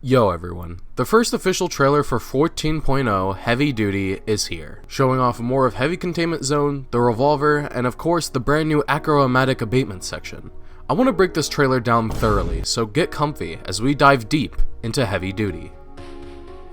Yo everyone, the first official trailer for 14.0 Heavy Duty is here, showing off more of Heavy Containment Zone, the Revolver, and of course the brand new Acroamatic Abatement section. I want to break this trailer down thoroughly, so get comfy as we dive deep into Heavy Duty.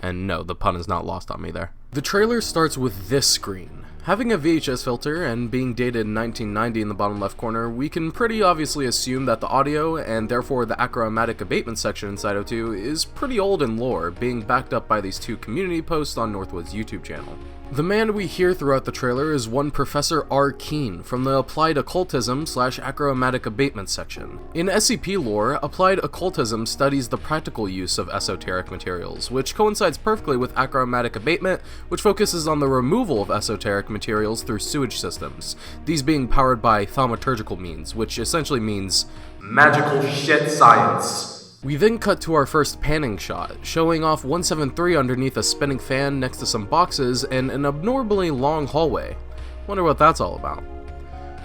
And no, the pun is not lost on me there. The trailer starts with this screen. Having a VHS filter and being dated in 1990 in the bottom left corner, we can pretty obviously assume that the audio, and therefore the Acroamatic Abatement section in Side02, is pretty old in lore, being backed up by these two community posts on Northwood's YouTube channel. The man we hear throughout the trailer is one Professor R. Keen from the Applied Occultism / Acroamatic Abatement section. In SCP lore, Applied Occultism studies the practical use of esoteric materials, which coincides perfectly with Acroamatic Abatement, which focuses on the removal of esoteric materials through sewage systems, these being powered by thaumaturgical means, which essentially means magical shit science. We then cut to our first panning shot, showing off 173 underneath a spinning fan next to some boxes in an abnormally long hallway. Wonder what that's all about.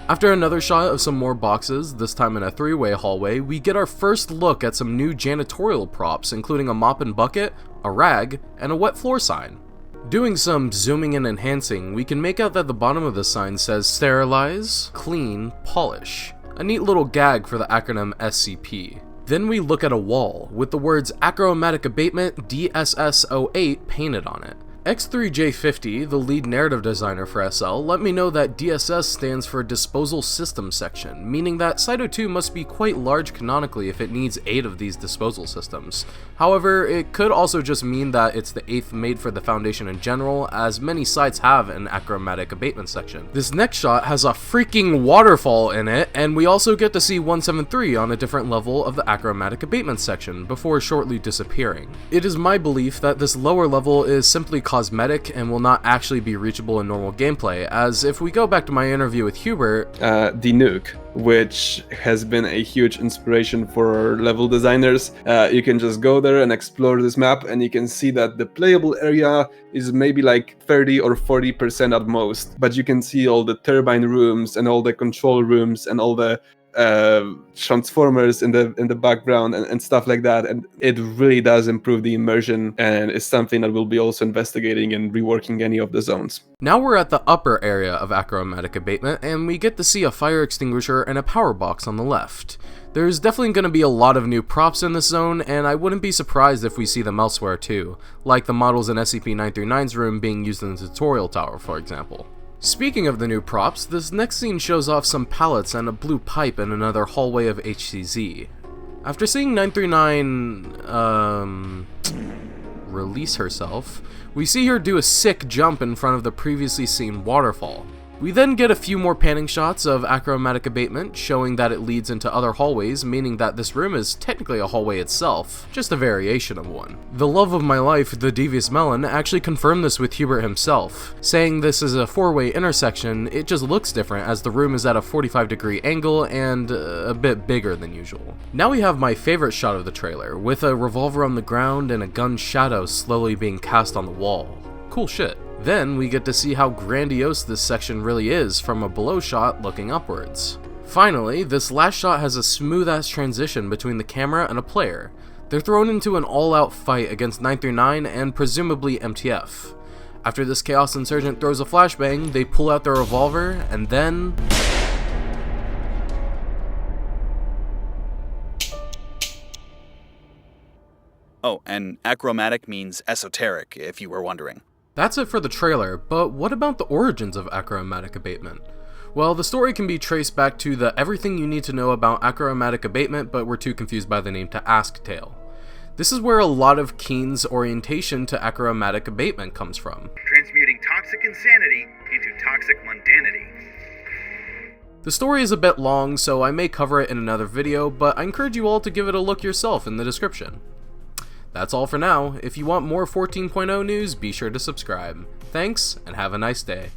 After another shot of some more boxes, this time in a three-way hallway, we get our first look at some new janitorial props, including a mop and bucket, a rag, and a wet floor sign. Doing some zooming and enhancing, we can make out that the bottom of the sign says sterilize, clean, polish. A neat little gag for the acronym SCP. Then we look at a wall, with the words Acroamatic Abatement DSS08 painted on it. X3J50, the lead narrative designer for SL, let me know that DSS stands for Disposal System Section, meaning that Side02 must be quite large canonically if it needs 8 of these disposal systems. However, it could also just mean that it's the 8th made for the Foundation in general, as many sites have an Acroamatic Abatement section. This next shot has a freaking waterfall in it, and we also get to see 173 on a different level of the Acroamatic Abatement section, before shortly disappearing. It is my belief that this lower level is simply cosmetic and will not actually be reachable in normal gameplay, as if we go back to my interview with Hubert, the nuke, which has been a huge inspiration for level designers. You can just go there and explore this map, and you can see that the playable area is maybe like 30 or 40% at most, but you can see all the turbine rooms and all the control rooms and all the transformers in the background and stuff like that, and it really does improve the immersion, and it's something that we'll be also investigating and reworking any of the zones. Now we're at the upper area of Acroamatic Abatement, and we get to see a fire extinguisher and a power box on the left. There's definitely going to be a lot of new props in this zone, and I wouldn't be surprised if we see them elsewhere too, like the models in SCP-939's room being used in the tutorial tower, for example. Speaking of the new props, this next scene shows off some pallets and a blue pipe in another hallway of HCZ. After seeing 939, release herself, we see her do a sick jump in front of the previously seen waterfall. We then get a few more panning shots of Acroamatic Abatement, showing that it leads into other hallways, meaning that this room is technically a hallway itself, just a variation of one. The love of my life, the Devious Melon, actually confirmed this with Hubert himself, saying this is a 4-way intersection. It just looks different as the room is at a 45-degree angle and a bit bigger than usual. Now we have my favorite shot of the trailer, with a revolver on the ground and a gun's shadow slowly being cast on the wall. Cool shit. Then we get to see how grandiose this section really is from a below shot looking upwards. Finally, this last shot has a smooth ass transition between the camera and a player. They're thrown into an all-out fight against 939 and presumably MTF. After this Chaos Insurgent throws a flashbang, they pull out their revolver, and then... Oh, and acroamatic means esoteric, if you were wondering. That's it for the trailer, but what about the origins of Acroamatic Abatement? Well, the story can be traced back to the everything you need to know about Acroamatic Abatement but were too confused by the name to ask tale. This is where a lot of Keen's orientation to Acroamatic Abatement comes from. Transmuting toxic insanity into toxic mundanity. The story is a bit long, so I may cover it in another video, but I encourage you all to give it a look yourself in the description. That's all for now. If you want more 14.0 news, be sure to subscribe. Thanks, and have a nice day.